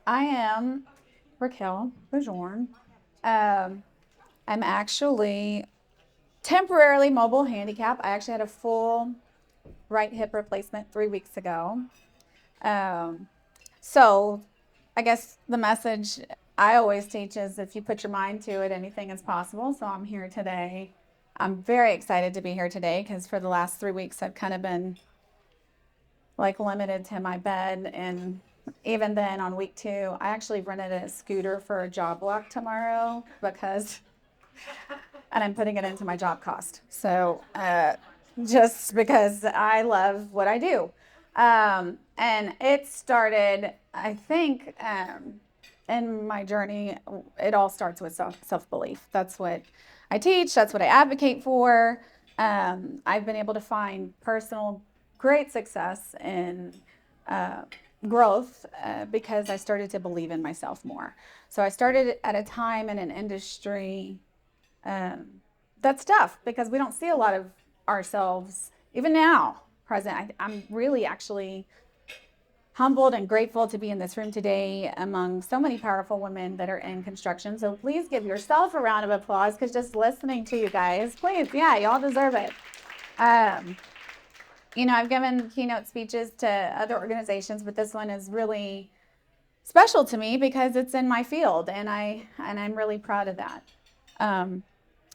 I am Raquel Bourjourne. Um, I'm actually temporarily mobile handicap. I actually had a full right hip replacement 3 weeks ago. Um, so I guess the message I always teach is if you put your mind to it, anything is possible. So I'm here today. I'm very excited to be here today because for the last 3 weeks, I've kind of been like limited to my bed. And even then, on week 2, I actually rented a scooter for a job walk tomorrow and I'm putting it into my job cost. So just because I love what I do. And it started, I think, in my journey, it all starts with self belief. That's what I teach, that's what I advocate for. I've been able to find personal great success in uh, growth because I started to believe in myself more. So I started at a time in an industry um, that's tough because we don't see a lot of ourselves, even now, present. I'm really actually humbled and grateful to be in this room today among so many powerful women that are in construction. So please give yourself a round of applause because just listening to you guys, please, yeah, y'all deserve it. Um, I've given keynote speeches to other organizations, but this one is really special to me because it's in my field, and I'm really proud of that. Um,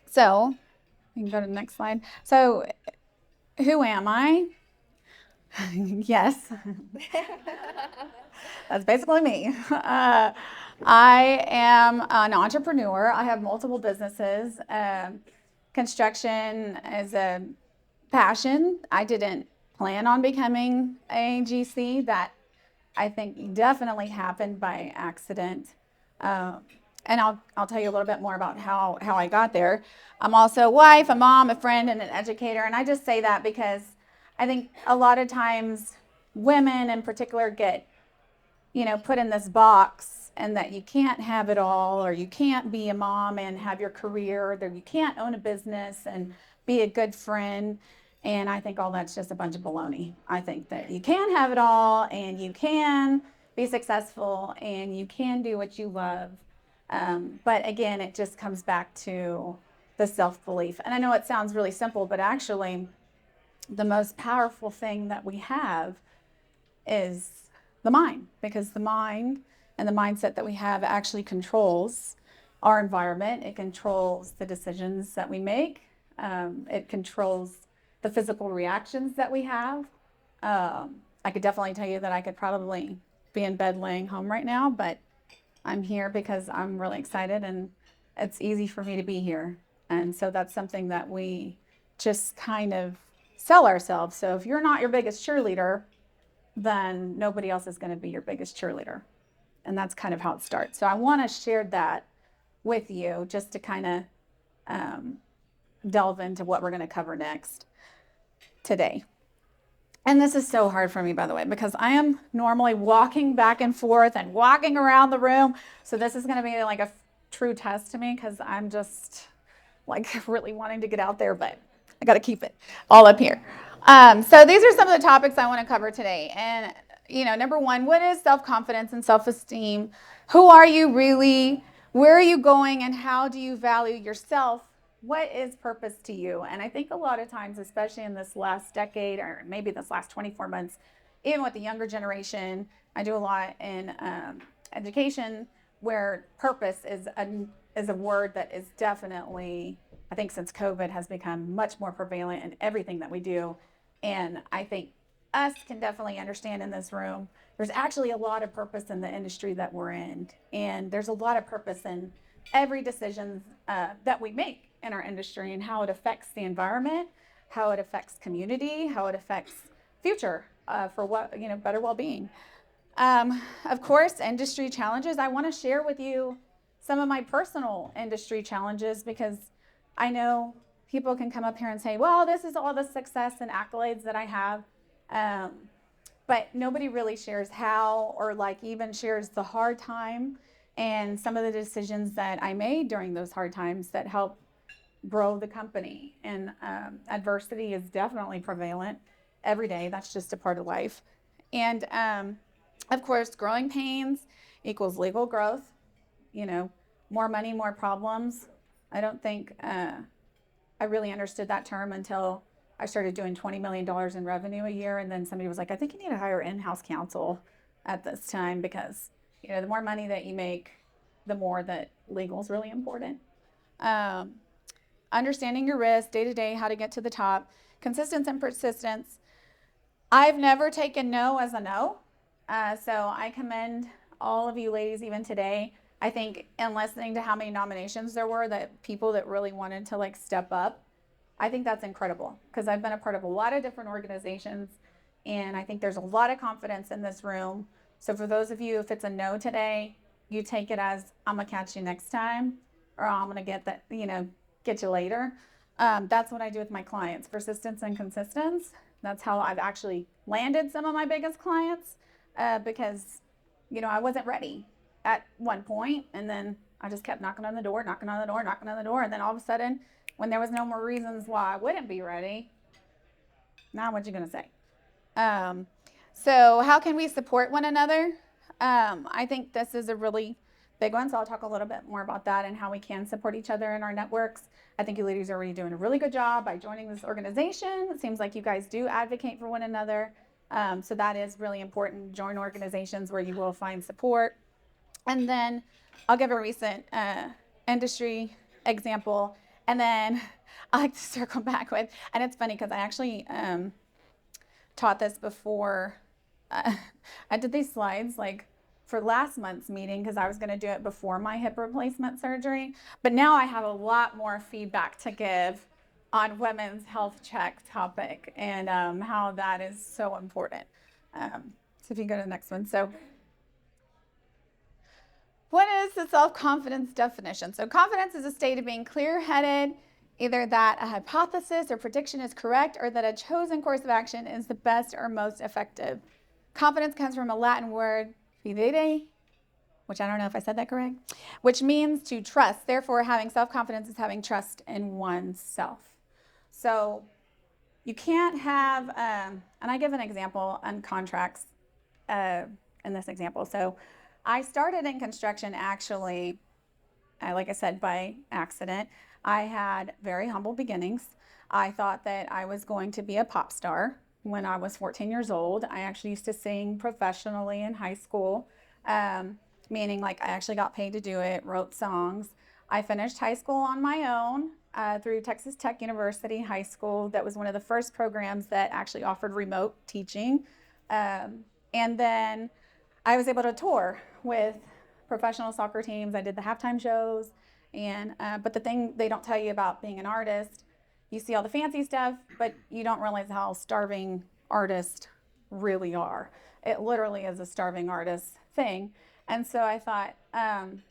so you can go to the next slide. So, who am I? Yes, that's basically me. I am an entrepreneur. I have multiple businesses. Construction is a passion. I didn't plan on becoming a GC. That I think definitely happened by accident. Um, and I'll tell you a little bit more about how I got there. I'm also a wife, a mom, a friend, and an educator. And I just say that because I think a lot of times women in particular get, put in this box and that you can't have it all, or you can't be a mom and have your career, or you can't own a business and be a good friend. And I think all that's just a bunch of baloney. I think that you can have it all and you can be successful and you can do what you love. But again, it just comes back to the self belief. And I know it sounds really simple, but actually, the most powerful thing that we have is the mind, because the mind and the mindset that we have actually controls our environment. It controls the decisions that we make. It controls the physical reactions that we have. I could definitely tell you that I could probably be in bed laying home right now, but I'm here because I'm really excited and it's easy for me to be here. And so that's something that we just kind of sell ourselves. So if you're not your biggest cheerleader, then nobody else is going to be your biggest cheerleader. And that's kind of how it starts. So I want to share that with you just to kind of um, delve into what we're going to cover next today. And this is so hard for me, by the way, because I am normally walking back and forth and walking around the room. So this is going to be like a true test to me because I'm just like really wanting to get out there, but I got to keep it all up here. So these are some of the topics I want to cover today. And, number one, what is self-confidence and self-esteem? Who are you really? Where are you going? And how do you value yourself? What is purpose to you? And I think a lot of times, especially in this last decade or maybe this last 24 months, even with the younger generation, I do a lot in education where purpose is a word that is definitely, I think since COVID has become much more prevalent in everything that we do. And I think us can definitely understand in this room, there's actually a lot of purpose in the industry that we're in. And there's a lot of purpose in every decision that we make in our industry and how it affects the environment, how it affects community, how it affects future for what, better well-being. Of course, industry challenges. I want to share with you some of my personal industry challenges because I know people can come up here and say, well, this is all the success and accolades that I have. Um, but nobody really shares how or like even shares the hard time and some of the decisions that I made during those hard times that help grow the company. And adversity is definitely prevalent every day. That's just a part of life. And Of course, growing pains equals legal growth. More money, more problems. I don't think I really understood that term until I started doing $20 million in revenue a year. And then somebody was like, I think you need to hire in-house counsel at this time because, the more money that you make, the more that legal is really important. Understanding your risk day to day, how to get to the top, consistency and persistence. I've never taken no as a no. So I commend all of you ladies even today. I think in listening to how many nominations there were, that people that really wanted to step up, I think that's incredible because I've been a part of a lot of different organizations and I think there's a lot of confidence in this room. So for those of you, if it's a no today, you take it as I'm gonna catch you next time or I'm gonna get you later. That's what I do with my clients, persistence and consistency. That's how I've actually landed some of my biggest clients because, I wasn't ready at one point and then I just kept knocking on the door. And then all of a sudden, when there was no more reasons why I wouldn't be ready, now what you gonna say? So how can we support one another? I think this is a really big one, so I'll talk a little bit more about that and how we can support each other in our networks. I think you ladies are already doing a really good job by joining this organization. It seems like you guys do advocate for one another. So that is really important. Join organizations where you will find support. And then I'll give a recent industry example. And then I like to circle back with, and it's funny because I actually taught this before. I did these slides for last month's meeting because I was going to do it before my hip replacement surgery. But now I have a lot more feedback to give on women's health check topic and how that is so important. So if you go to the next one. So what is the self-confidence definition? So confidence is a state of being clear-headed, either that a hypothesis or prediction is correct or that a chosen course of action is the best or most effective. Confidence comes from a Latin word, fidere, which I don't know if I said that correct, which means to trust. Therefore, having self-confidence is having trust in oneself. So you can't have, and I give an example on contracts in this example. So I started in construction actually, like I said, by accident. I had very humble beginnings. I thought that I was going to be a pop star when I was 14 years old. I actually used to sing professionally in high school, meaning I actually got paid to do it, wrote songs. I finished high school on my own through Texas Tech University High School. That was one of the first programs that actually offered remote teaching. And then I was able to tour with professional soccer teams. I did the halftime shows. But the thing they don't tell you about being an artist, you see all the fancy stuff, but you don't realize how starving artists really are. It literally is a starving artist thing. And so I thought, the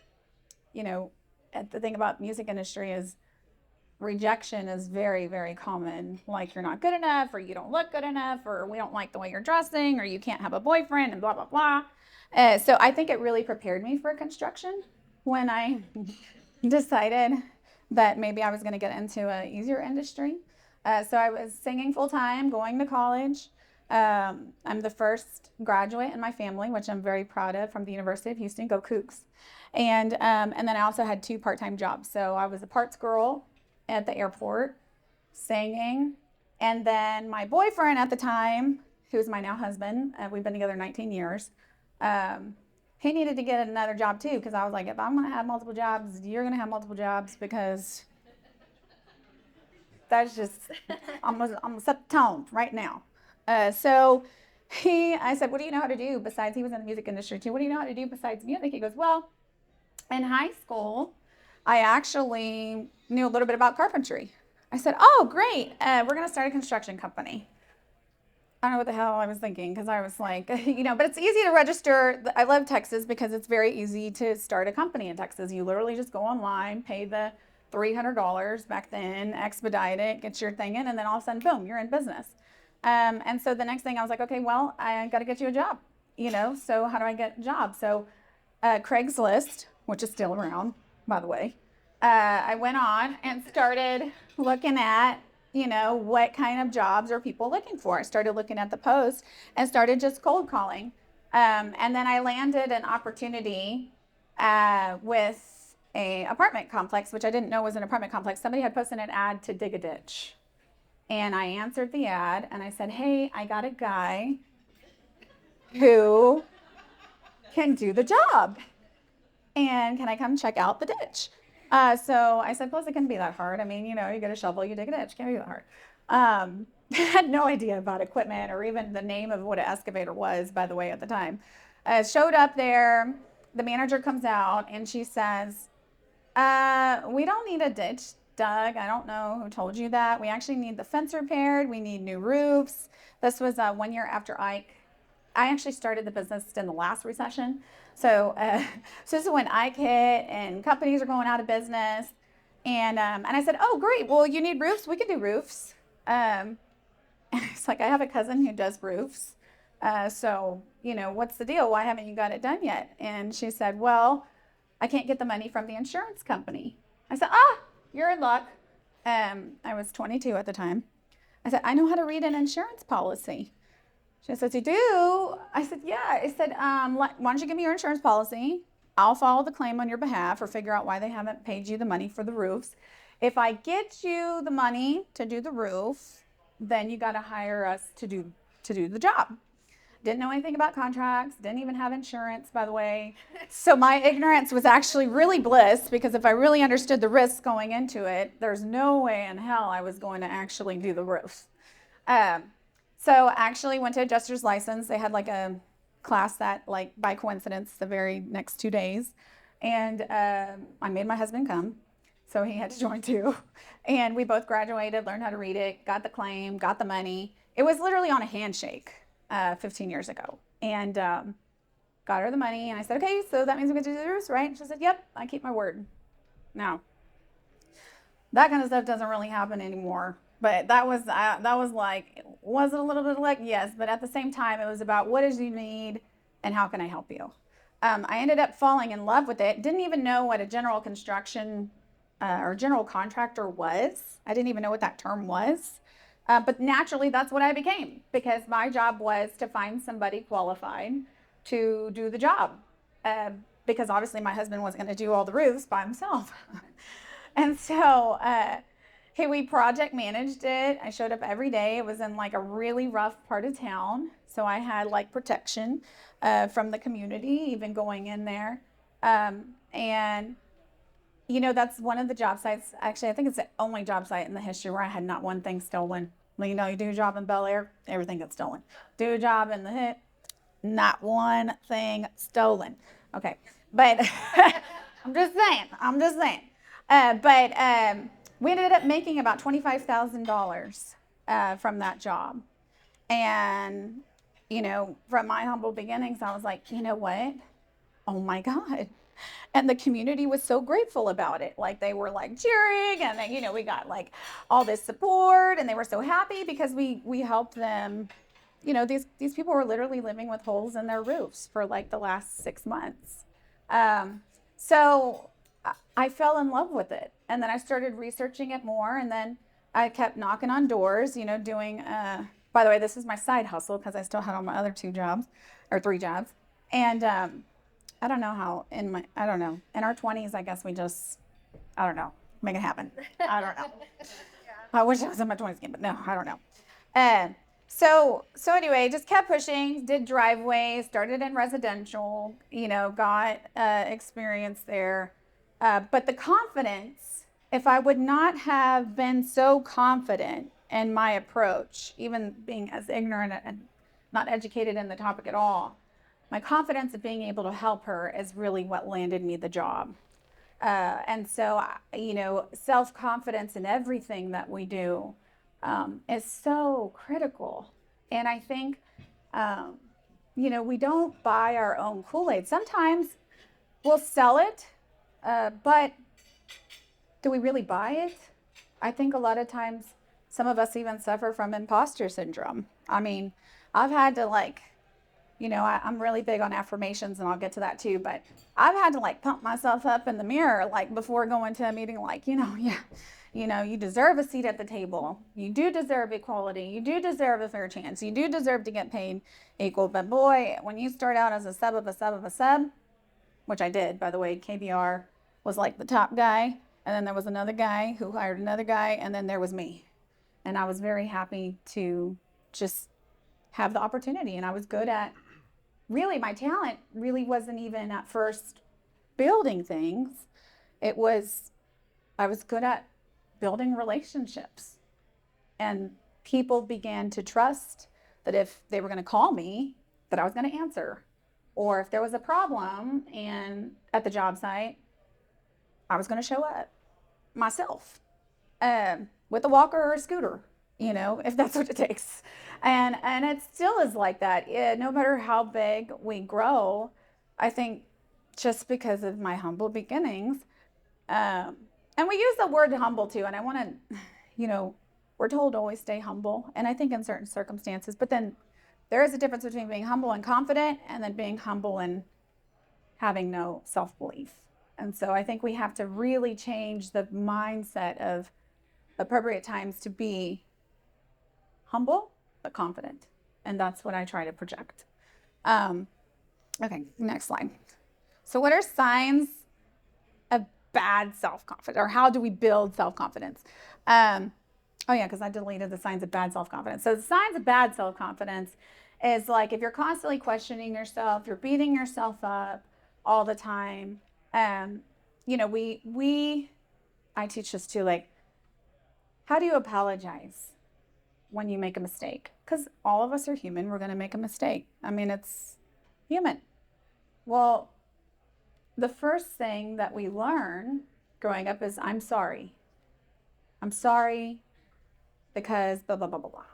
thing about music industry is rejection is very, very common. Like you're not good enough, or you don't look good enough, or we don't like the way you're dressing, or you can't have a boyfriend, and blah, blah, blah. So I think it really prepared me for construction when I decided that maybe I was going to get into an easier industry. So I was singing full time, going to college. I'm the first graduate in my family, which I'm very proud of, from the University of Houston. Go Cougs. And then I also had 2 part-time jobs. So I was a parts girl at the airport, singing. And then my boyfriend at the time, who's my now husband, we've been together 19 years, he needed to get another job too, because I was like, if I'm going to have multiple jobs, you're going to have multiple jobs, because that's just, I'm going to set the tone right now. So I said, what do you know how to do besides, he was in the music industry too, what do you know how to do besides music? He goes, well, in high school, I actually knew a little bit about carpentry. I said, oh, great, we're going to start a construction company. I don't know what the hell I was thinking, because I was like, but it's easy to register. I love Texas because it's very easy to start a company in Texas. You literally just go online, pay the $300 back then, expedite it, get your thing in, and then all of a sudden, boom, you're in business. And so the next thing I was like, okay, well, I got to get you a job, so how do I get a job? So Craigslist, which is still around, by the way, I went on and started looking at, what kind of jobs are people looking for. I started looking at the post and started just cold calling. And then I landed an opportunity with a apartment complex, which I didn't know was an apartment complex. Somebody had posted an ad to dig a ditch. And I answered the ad and I said, hey, I got a guy who can do the job. And can I come check out the ditch? So I said, plus it couldn't be that hard. I mean, you get a shovel, you dig a ditch. Can't be that hard. I had no idea about equipment or even the name of what an excavator was, by the way, at the time. Showed up there. The manager comes out and she says, we don't need a ditch dug. I don't know who told you that. We actually need the fence repaired. We need new roofs. This was 1 year after Ike. I actually started the business in the last recession. So this is when Ike hit and companies are going out of business. And I said, oh, great. Well, you need roofs? We can do roofs. And it's like, I have a cousin who does roofs. So, what's the deal? Why haven't you got it done yet? And she said, well, I can't get the money from the insurance company. I said, you're in luck. I was 22 at the time. I said, I know how to read an insurance policy. She said, you do? I said, yeah. I said, why don't you give me your insurance policy? I'll follow the claim on your behalf or figure out why they haven't paid you the money for the roofs. If I get you the money to do the roof, then you got to hire us to do the job. Didn't know anything about contracts, didn't even have insurance, by the way. So my ignorance was actually really bliss, because if I really understood the risks going into it, there's no way in hell I was going to actually do the roof. So actually went to adjuster's license. They had like a class that, like, by coincidence, the very next 2 days. And I made my husband come. So he had to join too. And we both graduated, learned how to read it, got the claim, got the money. It was literally on a handshake 15 years ago. And got her the money. And I said, okay, so that means we get to do the roofs, right? And she said, yep, I keep my word. Now, that kind of stuff doesn't really happen anymore. But that was like, was it a little bit like, yes, but at the same time, it was about what is you need and how can I help you? I ended up falling in love with it. Didn't even know what a general construction or general contractor was. I didn't even know what that term was. But naturally, that's what I became, because my job was to find somebody qualified to do the job. Because obviously my husband wasn't going to do all the roofs by himself. And so, we project managed it. I showed up every day. It was in like a really rough part of town. So I had like protection from the community, even going in there. And that's one of the job sites. Actually, I think it's the only job site in the history where I had not one thing stolen. You do a job in Bel Air, everything gets stolen. Do a job in the hit, not one thing stolen. Okay, but I'm just saying. But we ended up making about $25,000 from that job. And, from my humble beginnings, I was like, you know what? Oh my God. And the community was so grateful about it. Like, they were like cheering, and then, we got like all this support, and they were so happy because we helped them. These people were literally living with holes in their roofs for like the last 6 months. So I fell in love with it. And then I started researching it more, and then I kept knocking on doors, doing, by the way, this is my side hustle because I still had all my other 2 jobs or 3 jobs. And, I don't know how in our 20s, I guess we just, I don't know, make it happen. I don't know. I wish I was in my 20s again, but no, I don't know. So anyway, just kept pushing, did driveways, started in residential, got experience there. But the confidence, if I would not have been so confident in my approach, even being as ignorant and not educated in the topic at all, my confidence of being able to help her is really what landed me the job. And so, self-confidence in everything that we do is so critical. And I think, we don't buy our own Kool-Aid. Sometimes we'll sell it, but do we really buy it? I think a lot of times some of us even suffer from imposter syndrome. I mean, I've had to I'm really big on affirmations, and I'll get to that too, but I've had to like pump myself up in the mirror, like before going to a meeting, like, yeah, you deserve a seat at the table. You do deserve equality. You do deserve a fair chance. You do deserve to get paid equal. But boy, when you start out as a sub of a sub of a sub, which I did, by the way, KBR was like the top guy. And then there was another guy who hired another guy. And then there was me. And I was very happy to just have the opportunity. And I was good at, really, my talent really wasn't even at first building things. I was good at building relationships. And people began to trust that if they were going to call me, that I was going to answer. Or if there was a problem at the job site, I was going to show up myself with a walker or a scooter, if that's what it takes. And it still is like that. No matter how big we grow, I think just because of my humble beginnings, and we use the word humble too. And I want to, we're told to always stay humble. And I think in certain circumstances, but then there is a difference between being humble and confident and then being humble and having no self-belief. And so I think we have to really change the mindset of appropriate times to be humble, but confident. And that's what I try to project. Okay, next slide. So what are signs of bad self-confidence, or how do we build self-confidence? Oh yeah, because I deleted the signs of bad self-confidence. So the signs of bad self-confidence is like if you're constantly questioning yourself, you're beating yourself up all the time. I teach this too, like, how do you apologize when you make a mistake? Because all of us are human. We're going to make a mistake. I mean, it's human. Well, the first thing that we learn growing up is, I'm sorry. I'm sorry because blah, blah, blah, blah, blah.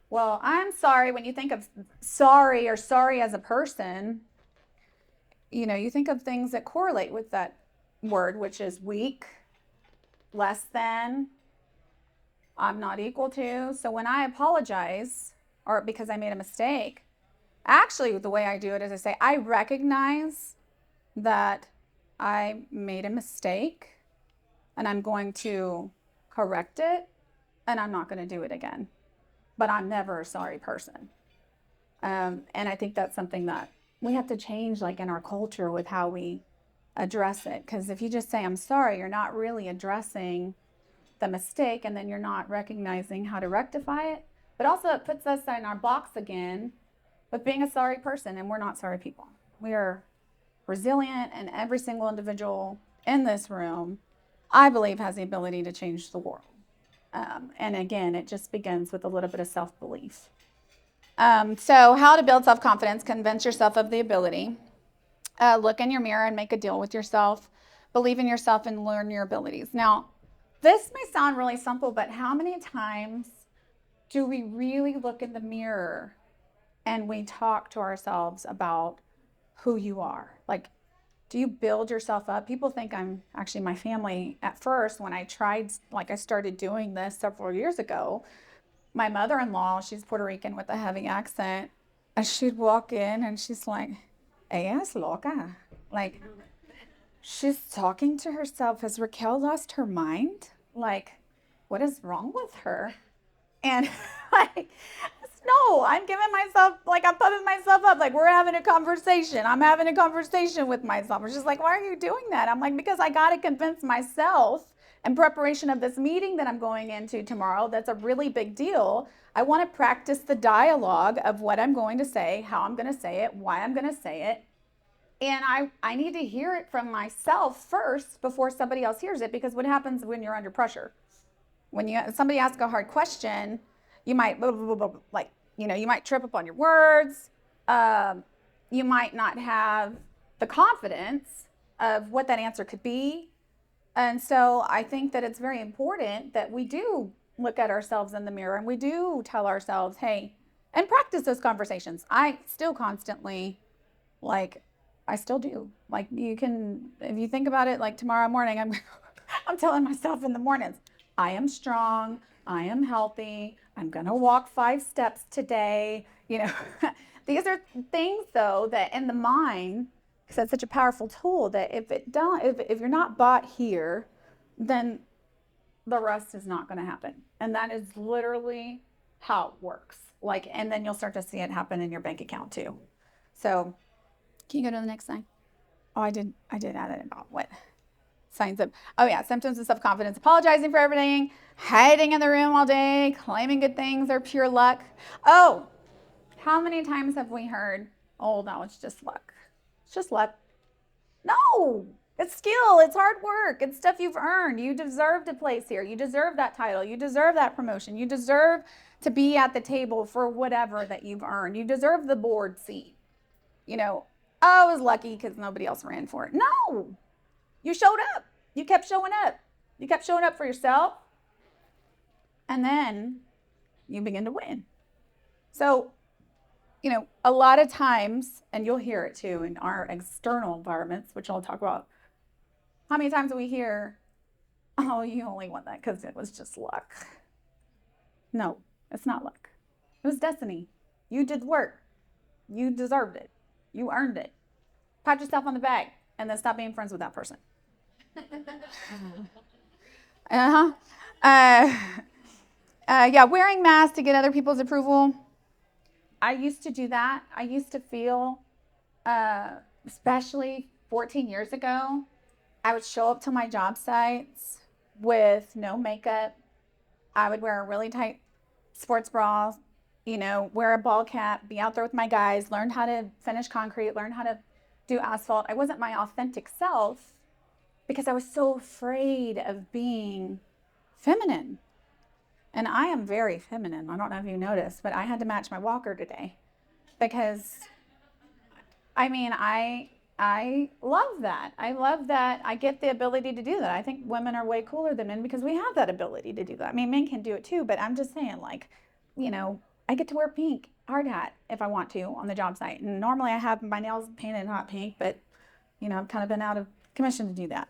Well, I'm sorry, when you think of sorry or sorry as a person, you think of things that correlate with that word, which is weak, less than, I'm not equal to. So when I apologize, or because I made a mistake, actually the way I do it is I say, I recognize that I made a mistake and I'm going to correct it and I'm not going to do it again. But I'm never a sorry person. And I think that's something that we have to change, like in our culture, with how we address it. Because if you just say, I'm sorry, you're not really addressing the mistake, and then you're not recognizing how to rectify it. But also it puts us in our box again with being a sorry person, and we're not sorry people. We are resilient, and every single individual in this room, I believe, has the ability to change the world. And again, it just begins with a little bit of self-belief. So how to build self-confidence: convince yourself of the ability. Look in your mirror and make a deal with yourself. Believe in yourself and learn your abilities. Now, this may sound really simple, but how many times do we really look in the mirror and we talk to ourselves about who you are? Like, do you build yourself up? People think my family at first, when I started doing this several years ago, my mother-in-law, she's Puerto Rican with a heavy accent, and she'd walk in and she's like, ella es loca. Like, she's talking to herself. Has Raquel lost her mind? Like, what is wrong with her? And no, I'm giving myself, I'm pumping myself up. Like, we're having a conversation. I'm having a conversation with myself. She's like, why are you doing that? I'm like, because I got to convince myself in preparation of this meeting that I'm going into tomorrow. That's a really big deal. I want to practice the dialogue of what I'm going to say, how I'm going to say it, why I'm going to say it. And I need to hear it from myself first before somebody else hears it, because what happens when you're under pressure? When somebody asks a hard question, you might you might trip up on your words. You might not have the confidence of what that answer could be. And so I think that it's very important that we do look at ourselves in the mirror and we do tell ourselves, hey, and practice those conversations. I still constantly, I still do. You can, if you think about it, tomorrow morning, I'm telling myself in the mornings, I am strong, I am healthy, I'm gonna walk 5 steps today. These are things, though, that in the mind, because that's such a powerful tool, that if you're not bought here, then the rest is not going to happen. And that is literally how it works. Like, and then you'll start to see it happen in your bank account too. So, can you go to the next slide? Oh, I did add it about what signs of, oh yeah, symptoms of self-confidence: apologizing for everything, hiding in the room all day, claiming good things are pure luck. Oh, how many times have we heard, oh, no, it's just luck. It's just luck. No, it's skill. It's hard work. It's stuff you've earned. You deserve to place here. You deserve that title. You deserve that promotion. You deserve to be at the table for whatever that you've earned. You deserve the board seat. You know, oh, I was lucky because nobody else ran for it. No, you showed up. You kept showing up. You kept showing up for yourself. And then you begin to win. So, you know, a lot of times, and you'll hear it too in our external environments, which I'll talk about. How many times do we hear, oh, you only won that because it was just luck? No, it's not luck. It was destiny. You did work. You deserved it. You earned it. Pat yourself on the back and then stop being friends with that person. Yeah, wearing masks to get other people's approval. I used to do that. I used to feel, especially 14 years ago, I would show up to my job sites with no makeup. I would wear a really tight sports bra, you know, wear a ball cap, be out there with my guys, learn how to finish concrete, learn how to do asphalt. I wasn't my authentic self because I was so afraid of being feminine. And I am very feminine. I don't know if you noticed, but I had to match my walker today because, I mean, I love that. I love that I get the ability to do that. I think women are way cooler than men because we have that ability to do that. I mean, men can do it too, but I'm just saying, like, you know, I get to wear pink hard hat if I want to on the job site. And normally I have my nails painted hot pink, but, you know, I've kind of been out of commission to do that.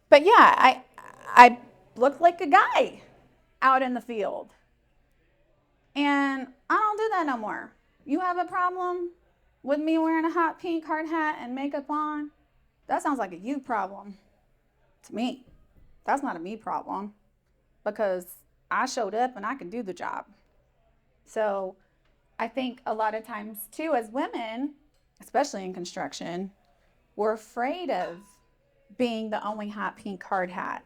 But yeah, I look like a guy out in the field. And I don't do that no more. You have a problem with me wearing a hot pink hard hat and makeup on? That sounds like a you problem to me. That's not a me problem because I showed up and I can do the job. So I think a lot of times too, as women, especially in construction, we're afraid of being the only hot pink hard hat.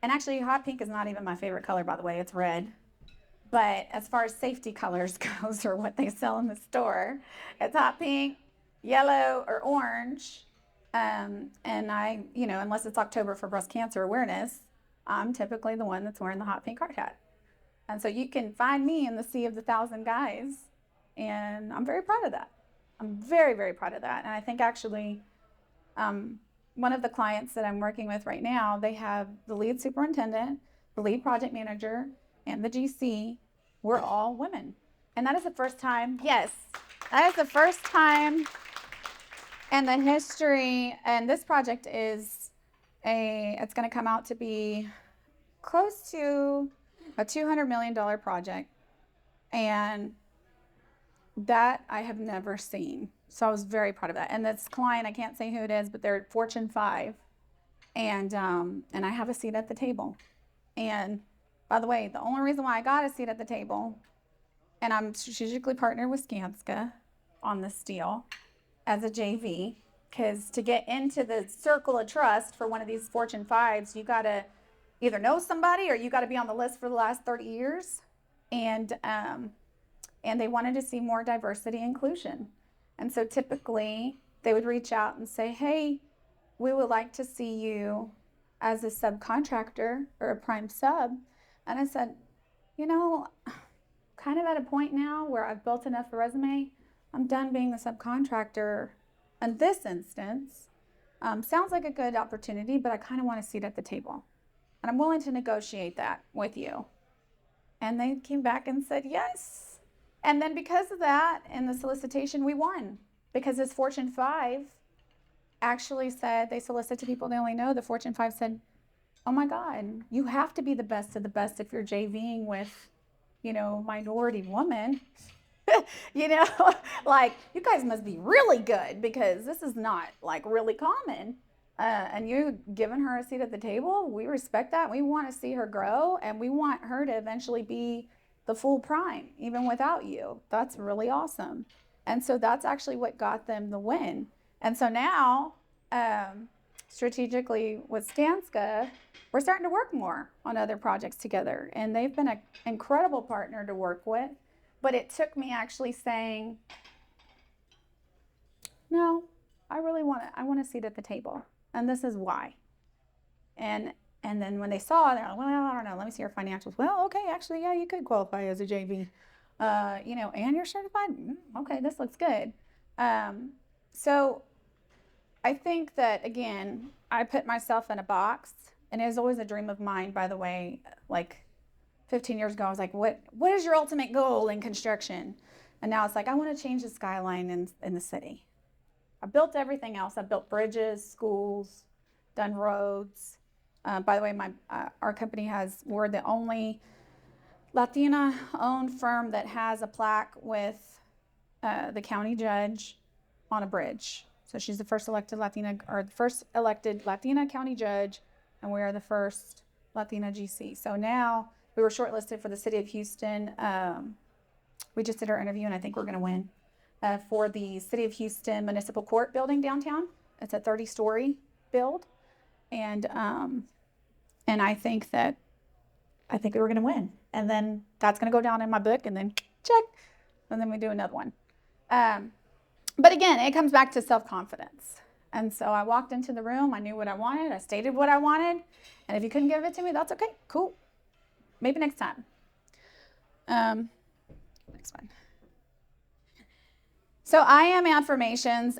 And actually, hot pink is not even my favorite color, by the way. It's red. But as far as safety colors goes, or what they sell in the store, it's hot pink, yellow, or orange. And I, you know, unless it's October for breast cancer awareness, I'm typically the one that's wearing the hot pink hard hat. And so you can find me in the sea of the thousand guys. And I'm very proud of that. I'm very, very proud of that. And I think actually, one of the clients that I'm working with right now, they have the lead superintendent, the lead project manager, and the GC. We're all women. And that is the first time, yes, that is the first time in the history. And this project is it's going to come out to be close to a $200 million project. And that I have never seen. So I was very proud of that. And this client, I can't say who it is, but they're Fortune 5. And I have a seat at the table. And by the way, the only reason why I got a seat at the table, and I'm strategically partnered with Skanska on this deal as a JV, because to get into the circle of trust for one of these Fortune 5s, you got to either know somebody or you got to be on the list for the last 30 years. And they wanted to see more diversity and inclusion. And so typically they would reach out and say, hey, we would like to see you as a subcontractor or a prime sub. And I said, you know, kind of at a point now where I've built enough a resume, I'm done being the subcontractor. In this instance, sounds like a good opportunity, but I kind of want a seat at the table. And I'm willing to negotiate that with you. And they came back and said, yes. And then because of that, in the solicitation, we won. Because this Fortune 5 actually said, they solicit to people they only know, the Fortune 5 said, oh my God, you have to be the best of the best if you're JVing with, you know, minority woman. you know, like, you guys must be really good because this is not like really common. And you giving her a seat at the table, we respect that. We want to see her grow, and we want her to eventually be the full prime, even without you. That's really awesome. And so that's actually what got them the win. And so now, strategically with Skanska, we're starting to work more on other projects together. And they've been an incredible partner to work with. But it took me actually saying, no, I want a seat at the table. And this is why. And then when they saw it, they're like, well, I don't know, let me see your financials. Well, okay, actually, yeah, you could qualify as a JV. And you're certified? Okay, this looks good. So I think that, again, I put myself in a box, and it was always a dream of mine, by the way. Like 15 years ago, I was like, what is your ultimate goal in construction? And now it's like, I want to change the skyline in the city. I built everything else. I built bridges, schools, done roads. By the way, our company we're the only Latina-owned firm that has a plaque with the county judge on a bridge. So she's the first elected Latina county judge, and we are the first Latina GC. So now we were shortlisted for the city of Houston. We just did our interview, and I think we're going to win. For the City of Houston Municipal Court building downtown. It's a 30-story build. And I think we were going to win. And then that's going to go down in my book, and then check. And then we do another one. But again, it comes back to self-confidence. And so I walked into the room. I knew what I wanted. I stated what I wanted. And if you couldn't give it to me, that's okay. Cool. Maybe next time. Next one. So I am affirmations,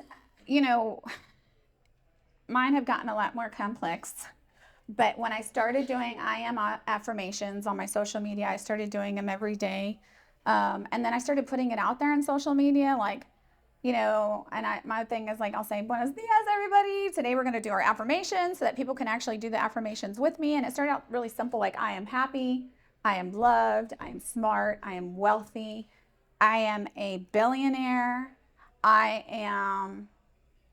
mine have gotten a lot more complex. But when I started doing I am affirmations on my social media, I started doing them every day. And then I started putting it out there on social media, like, my thing is like, I'll say, buenos dias, everybody. Today we're going to do our affirmations so that people can actually do the affirmations with me. And it started out really simple, like, I am happy, I am loved, I am smart, I am wealthy, I am a billionaire, I am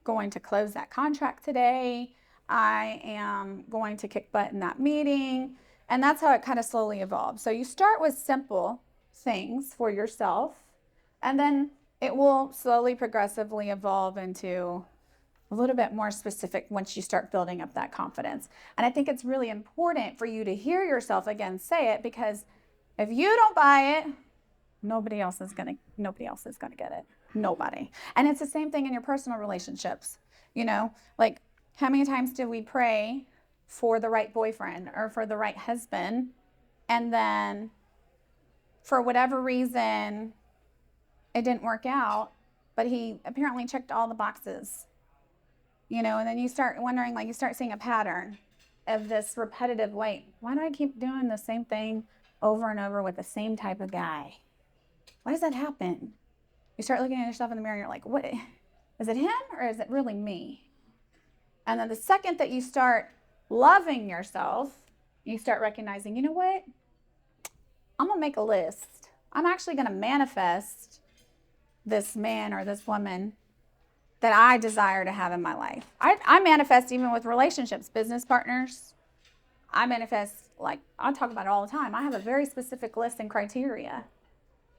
going to close that contract today. I am going to kick butt in that meeting. And that's how it kind of slowly evolves. So you start with simple things for yourself, and then it will slowly, progressively evolve into a little bit more specific once you start building up that confidence. And I think it's really important for you to hear yourself again say it, because if you don't buy it, nobody else is gonna get it. Nobody. And it's the same thing in your personal relationships. Like, how many times do we pray for the right boyfriend or for the right husband, and then for whatever reason it didn't work out, but he apparently checked all the boxes, and then you start wondering, like, you start seeing a pattern of this repetitive, why do I keep doing the same thing over and over with the same type of guy? Why does that happen? You start looking at yourself in the mirror and you're like, what, is it him or is it really me? And then the second that you start loving yourself, you start recognizing, you know what? I'm going to make a list. I'm actually going to manifest this man or this woman that I desire to have in my life. I manifest even with relationships, business partners. I manifest, like, I talk about it all the time. I have a very specific list and criteria.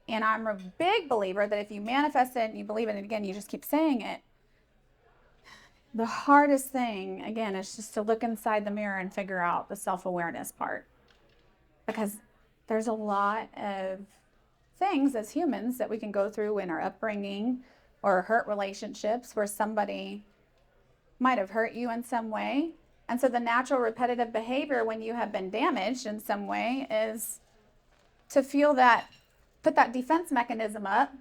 And I'm a big believer that if you manifest it and you believe it, and again, you just keep saying it, the hardest thing, again, is just to look inside the mirror and figure out the self-awareness part. Because there's a lot of things as humans that we can go through in our upbringing or hurt relationships where somebody might have hurt you in some way. And so the natural repetitive behavior when you have been damaged in some way is to feel that, put that defense mechanism up,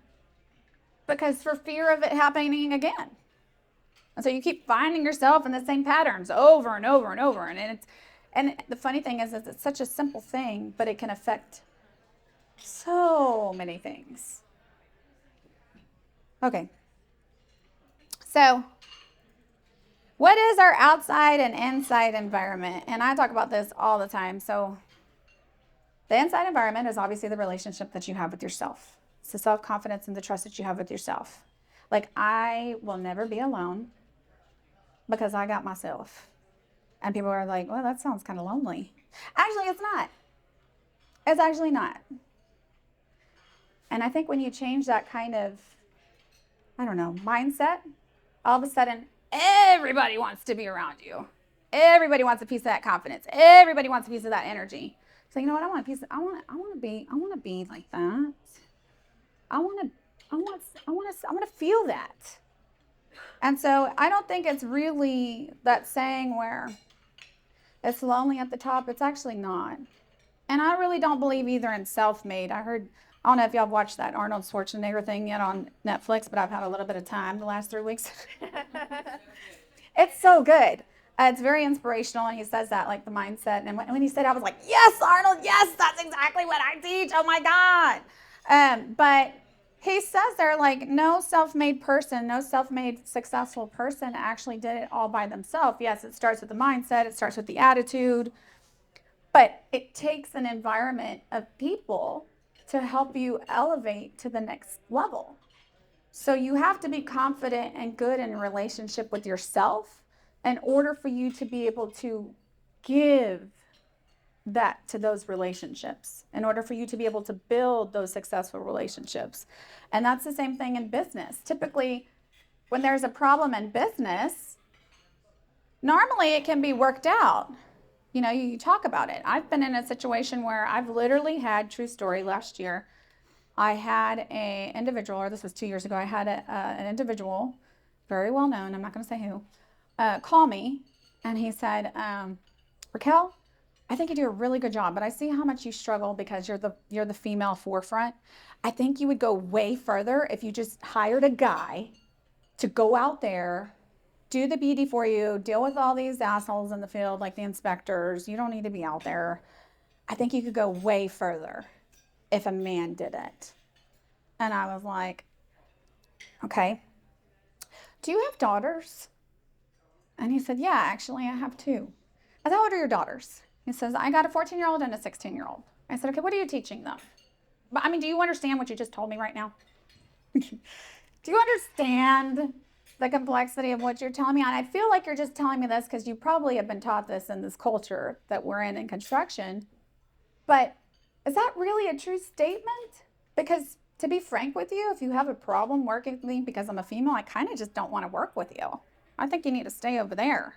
because for fear of it happening again. And so you keep finding yourself in the same patterns over and over and over. And the funny thing is it's such a simple thing, but it can affect so many things. Okay. So what is our outside and inside environment? And I talk about this all the time. So the inside environment is obviously the relationship that you have with yourself. It's the self-confidence and the trust that you have with yourself. Like, I will never be alone because I got myself. And people are like, well, that sounds kind of lonely. Actually, it's not. It's actually not. And I think when you change that kind of, I don't know, mindset, all of a sudden, everybody wants to be around you. Everybody wants a piece of that confidence. Everybody wants a piece of that energy. So you know what? I want a piece. I want to be like that. I want to feel that. And so I don't think it's really that saying where it's lonely at the top. It's actually not. And I really don't believe either in self-made. I don't know if y'all have watched that Arnold Schwarzenegger thing yet on Netflix, but I've had a little bit of time the last 3 weeks. It's so good. It's very inspirational, and he says that, like the mindset. And when he said, I was like, yes, Arnold, yes, that's exactly what I teach. Oh my God. But he says there, like, no self-made person, no self-made successful person actually did it all by themselves. Yes, it starts with the mindset, it starts with the attitude, but it takes an environment of people to help you elevate to the next level. So you have to be confident and good in a relationship with yourself in order for you to be able to give that to those relationships, in order for you to be able to build those successful relationships. And that's the same thing in business. Typically, when there's a problem in business, normally it can be worked out. You know, you talk about it. I've been in a situation where I've literally had, true story, last year, I had an individual, or this was 2 years ago, I had an individual, very well known, I'm not going to say who, call me, and he said, Raquel, I think you do a really good job, but I see how much you struggle because you're the female forefront. I think you would go way further if you just hired a guy to go out there, do the BD for you, deal with all these assholes in the field like the inspectors. You don't need to be out there. I think you could go way further if a man did it. And I was like, okay. Do you have daughters? And he said, yeah, actually I have 2. I said, how old are your daughters? He says, I got a 14-year-old and a 16-year-old. I said, okay, what are you teaching them? But I mean, do you understand what you just told me right now? Do you understand the complexity of what you're telling me? And I feel like you're just telling me this because you probably have been taught this in this culture that we're in construction. But is that really a true statement? Because to be frank with you, if you have a problem working with me because I'm a female, I kind of just don't want to work with you. I think you need to stay over there,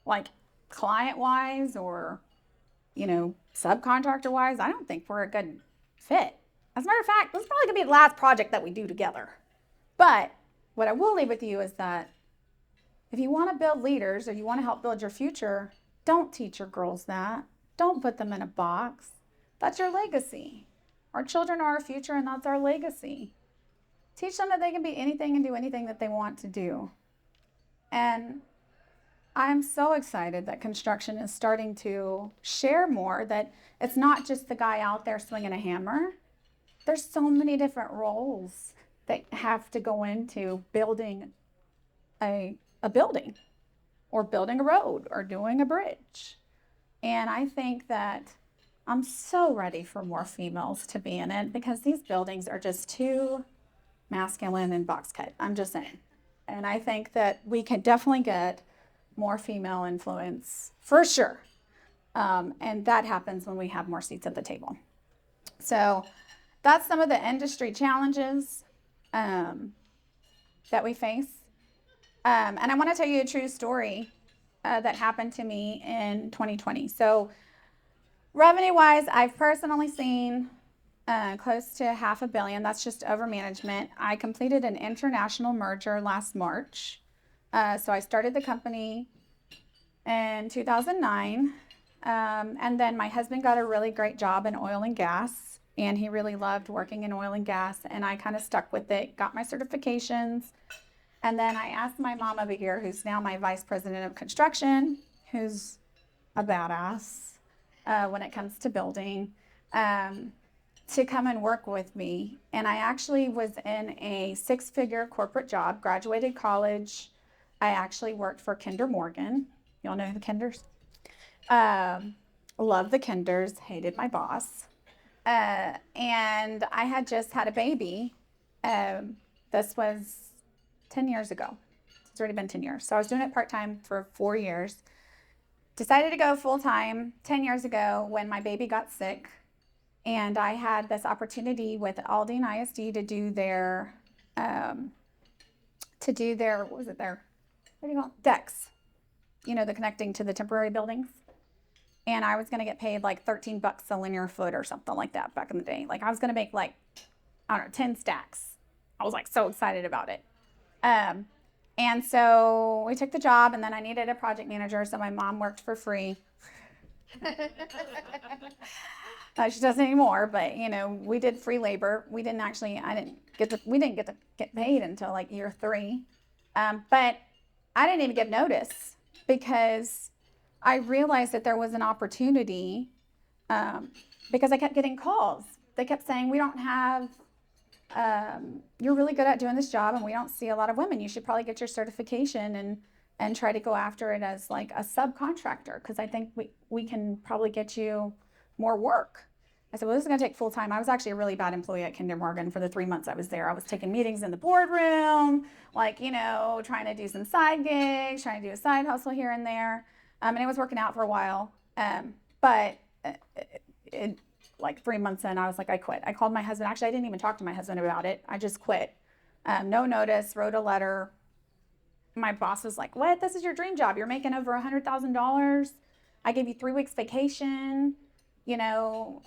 like client-wise or, you know, subcontractor-wise. I don't think we're a good fit. As a matter of fact, this is probably going to be the last project that we do together. But what I will leave with you is that if you want to build leaders or you want to help build your future, don't teach your girls that. Don't put them in a box. That's your legacy. Our children are our future, and that's our legacy. Teach them that they can be anything and do anything that they want to do. And I'm so excited that construction is starting to share more, that it's not just the guy out there swinging a hammer. There's so many different roles that have to go into building a building or building a road or doing a bridge. And I think that I'm so ready for more females to be in it because these buildings are just too masculine and box cut. I'm just saying. And I think that we can definitely get more female influence for sure. And that happens when we have more seats at the table. So that's some of the industry challenges that we face. And I want to tell you a true story that happened to me in 2020. So revenue-wise, I've personally seen close to $500 million. That's just over management. I completed an international merger last March. So I started the company in 2009. And then my husband got a really great job in oil and gas. And he really loved working in oil and gas. And I kind of stuck with it, got my certifications. And then I asked my mom over here, who's now my vice president of construction, who's a badass when it comes to building, to come and work with me. And I actually was in a 6-figure corporate job, graduated college. I actually worked for Kinder Morgan. Y'all know the Kinders? Love the Kinders, hated my boss. And I had just had a baby. This was 10 years ago. It's already been 10 years. So I was doing it part-time for 4 years. Decided to go full-time 10 years ago when my baby got sick. And I had this opportunity with Aldine ISD to do their, what was it there? What do you call it? Decks. You know, the connecting to the temporary buildings. And I was going to get paid like $13 a linear foot or something like that back in the day. Like I was going to make like, I don't know, 10 stacks. I was like so excited about it. And so we took the job, and then I needed a project manager. So my mom worked for free. She doesn't anymore, but you know, we did free labor. We didn't get to get paid until like year 3. But I didn't even give notice because I realized that there was an opportunity, because I kept getting calls. They kept saying, we don't have, you're really good at doing this job and we don't see a lot of women. You should probably get your certification and try to go after it as like a subcontractor, because I think we can probably get you more work. I said, well, this is going to take full time. I was actually a really bad employee at Kinder Morgan for the 3 months I was there. I was taking meetings in the boardroom, like, you know, trying to do some side gigs, trying to do a side hustle here and there. And it was working out for a while. But like 3 months in, I was like, I quit. I called my husband. Actually, I didn't even talk to my husband about it. I just quit. No notice, wrote a letter. My boss was like, what? This is your dream job. You're making over $100,000. I gave you 3 weeks vacation. You know,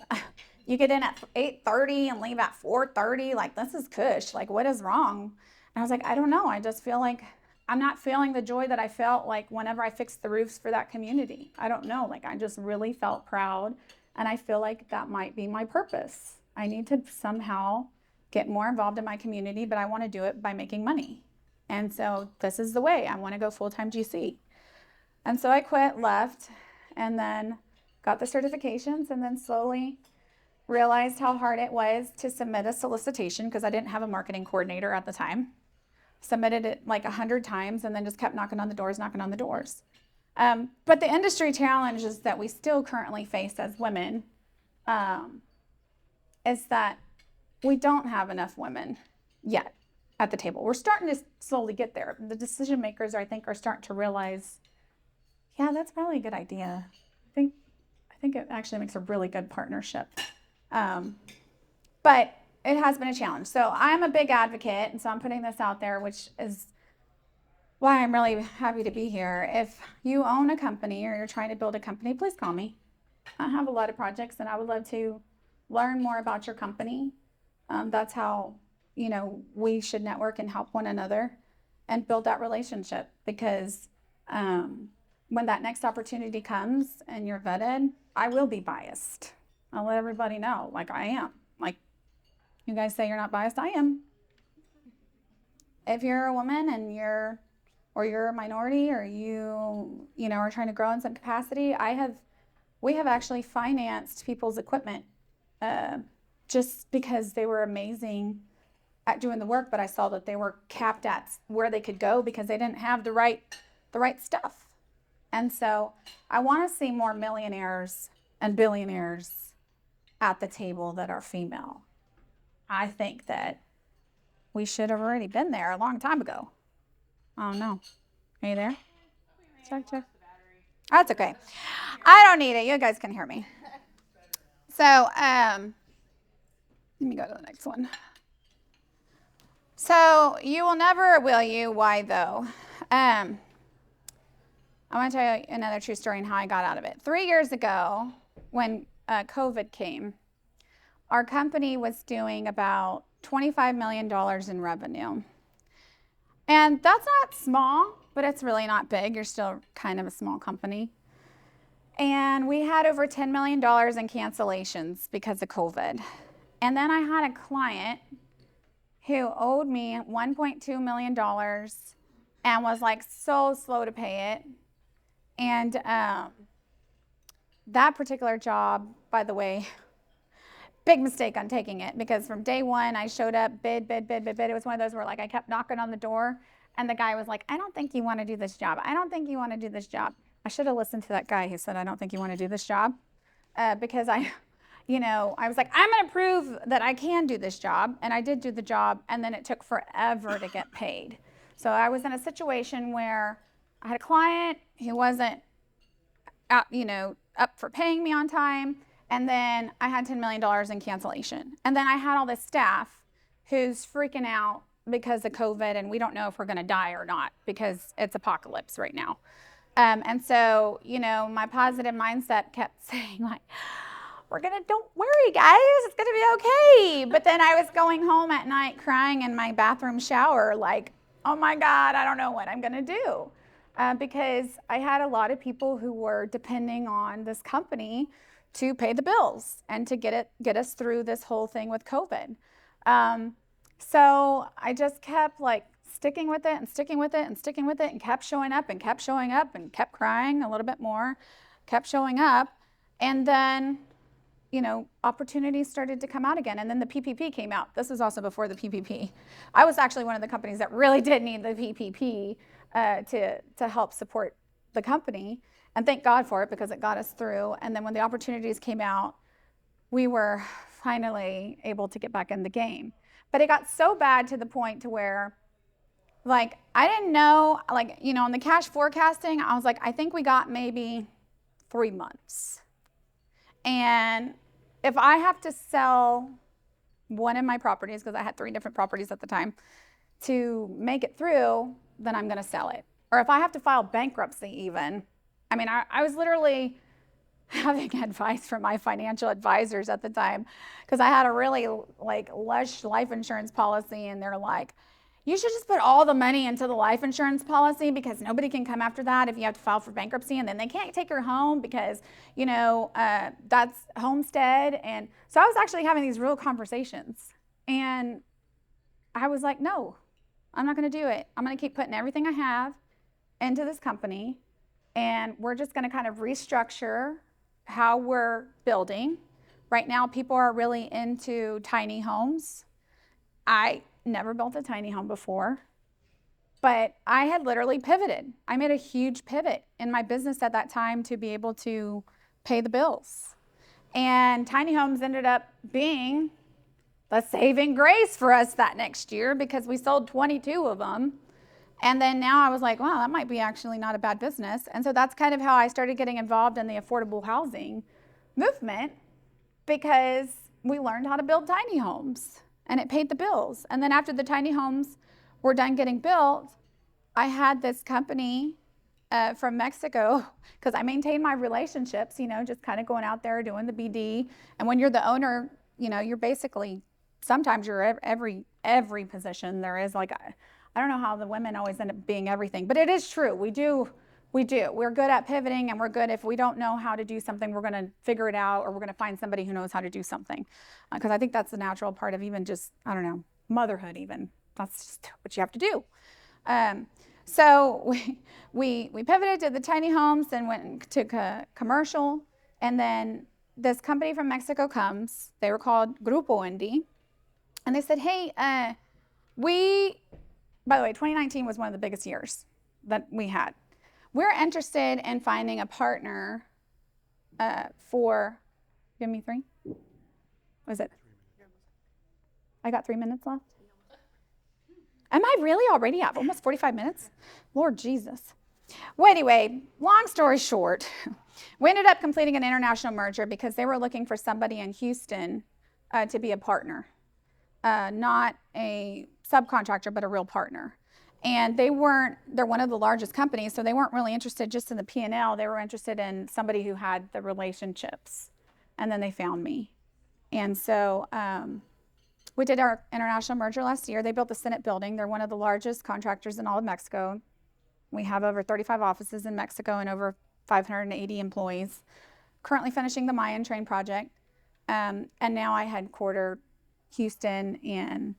you get in at 8:30 and leave at 4:30. Like, this is cush. Like, what is wrong? And I was like, I don't know. I just feel like I'm not feeling the joy that I felt like whenever I fixed the roofs for that community. I don't know. Like, I just really felt proud. And I feel like that might be my purpose. I need to somehow get more involved in my community, but I want to do it by making money. And so this is the way. I want to go full-time GC. And so I quit, left, and then got the certifications, and then slowly realized how hard it was to submit a solicitation because I didn't have a marketing coordinator at the time. Submitted it like 100 times and then just kept knocking on the doors. But the industry challenges that we still currently face as women is that we don't have enough women yet at the table. We're starting to slowly get there. The decision makers, I think, are starting to realize, yeah, that's probably a good idea. I think it actually makes a really good partnership. But it has been a challenge. So I'm a big advocate, and so I'm putting this out there, which is why I'm really happy to be here. If you own a company or you're trying to build a company, please call me. I have a lot of projects, and I would love to learn more about your company. That's how, you know, we should network and help one another and build that relationship, because when that next opportunity comes and you're vetted, I will be biased. I'll let everybody know, like I am. Like, you guys say you're not biased, I am. If you're a woman and you're a minority, or you know, are trying to grow in some capacity, we have actually financed people's equipment just because they were amazing at doing the work, but I saw that they were capped at where they could go because they didn't have the right stuff. And so I want to see more millionaires and billionaires at the table that are female. I think that we should have already been there a long time ago. Oh no. Are you there? Check. That's okay. I don't need it. You guys can hear me. So, let me go to the next one. So, you will never, will you? Why though? I want to tell you another true story and how I got out of it. 3 years ago, when COVID came, our company was doing about $25 million in revenue. And that's not small, but it's really not big. You're still kind of a small company. And we had over $10 million in cancellations because of COVID. And then I had a client who owed me $1.2 million and was like so slow to pay it. And that particular job, by the way, big mistake on taking it, because from day one I showed up, bid. It was one of those where like I kept knocking on the door and the guy was like, I don't think you want to do this job. I don't think you want to do this job. I should have listened to that guy who said, I don't think you want to do this job, because I was like, I'm going to prove that I can do this job. And I did do the job. And then it took forever to get paid. So I was in a situation where I had a client who wasn't up for paying me on time. And then I had $10 million in cancellation. And then I had all this staff who's freaking out because of COVID. And we don't know if we're going to die or not because it's apocalypse right now. And so, my positive mindset kept saying like, don't worry guys, it's gonna be okay. But then I was going home at night crying in my bathroom shower like, oh my God, I don't know what I'm gonna do. Because I had a lot of people who were depending on this company to pay the bills and to get us through this whole thing with COVID. So I just kept like sticking with it and sticking with it and sticking with it and kept showing up and kept showing up and kept crying a little bit more, kept showing up. And then, opportunities started to come out again. And then the PPP came out. This was also before the PPP. I was actually one of the companies that really did need the PPP to help support the company. And thank God for it because it got us through. And then when the opportunities came out, we were finally able to get back in the game. But it got so bad to the point to where like, I didn't know, like, on the cash forecasting, I was like, I think we got maybe 3 months. And if I have to sell one of my properties, because I had 3 different properties at the time, to make it through, then I'm going to sell it. Or if I have to file bankruptcy even, I was literally having advice from my financial advisors at the time, because I had a really like lush life insurance policy, and they're like, you should just put all the money into the life insurance policy because nobody can come after that if you have to file for bankruptcy, and then they can't take your home because, that's homestead. And so I was actually having these real conversations, and I was like, no, I'm not going to do it. I'm going to keep putting everything I have into this company, and we're just going to kind of restructure how we're building. Right now, people are really into tiny homes. I never built a tiny home before, but I had literally pivoted. I made a huge pivot in my business at that time to be able to pay the bills. And tiny homes ended up being the saving grace for us that next year because we sold 22 of them. And then now I was like, wow, that might be actually not a bad business. And so that's kind of how I started getting involved in the affordable housing movement, because we learned how to build tiny homes. And it paid the bills. And then after the tiny homes were done getting built, I had this company from Mexico, because I maintained my relationships, just kind of going out there doing the BD. And when you're the owner, you're basically, sometimes you're every position there is. Like, I don't know how the women always end up being everything, but it is true. We do. We're good at pivoting, and we're good if we don't know how to do something, we're going to figure it out, or we're going to find somebody who knows how to do something. Because I think that's the natural part of even just, motherhood even. That's just what you have to do. So we pivoted to the tiny homes and went to commercial. And then this company from Mexico comes. They were called Grupo Indy. And they said, hey, by the way, 2019 was one of the biggest years that we had. We're interested in finding a partner for, give me 3? What is it? I got 3 minutes left? Am I really already at almost 45 minutes? Lord Jesus. Well, anyway, long story short, we ended up completing an international merger because they were looking for somebody in Houston to be a partner, not a subcontractor, but a real partner. And they're one of the largest companies, so they weren't really interested just in the P&L. They were interested in somebody who had the relationships. And then they found me. And so we did our international merger last year. They built the Senate building. They're one of the largest contractors in all of Mexico. We have over 35 offices in Mexico and over 580 employees. Currently finishing the Mayan Train project. And now I headquarter Houston, and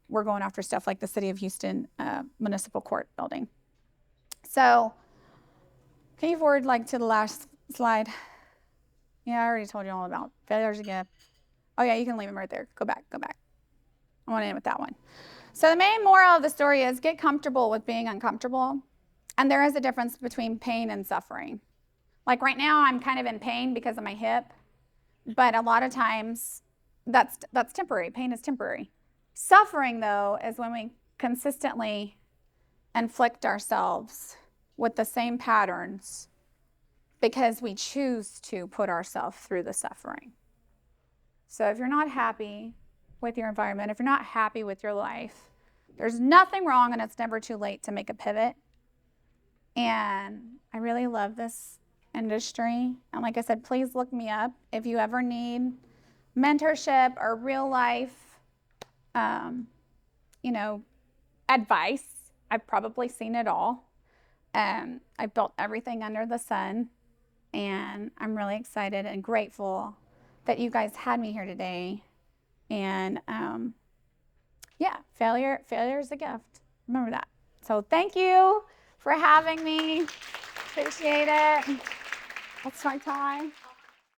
we're going after stuff like the City of Houston Municipal Court building. So can you forward to the last slide? Yeah, I already told you all about failure's a gift. Oh yeah, you can leave them right there. Go back. I want to end with that one. So the main moral of the story is get comfortable with being uncomfortable. And there is a difference between pain and suffering. Like right now, I'm kind of in pain because of my hip. But a lot of times that's temporary. Pain is temporary. Suffering, though, is when we consistently inflict ourselves with the same patterns because we choose to put ourselves through the suffering. So if you're not happy with your environment, if you're not happy with your life, there's nothing wrong, and it's never too late to make a pivot. And I really love this industry. And like I said, please look me up if you ever need mentorship or real life, advice. I've probably seen it all. I've built everything under the sun, and I'm really excited and grateful that you guys had me here today. And failure is a gift. Remember that. So thank you for having me. Appreciate it. That's my time.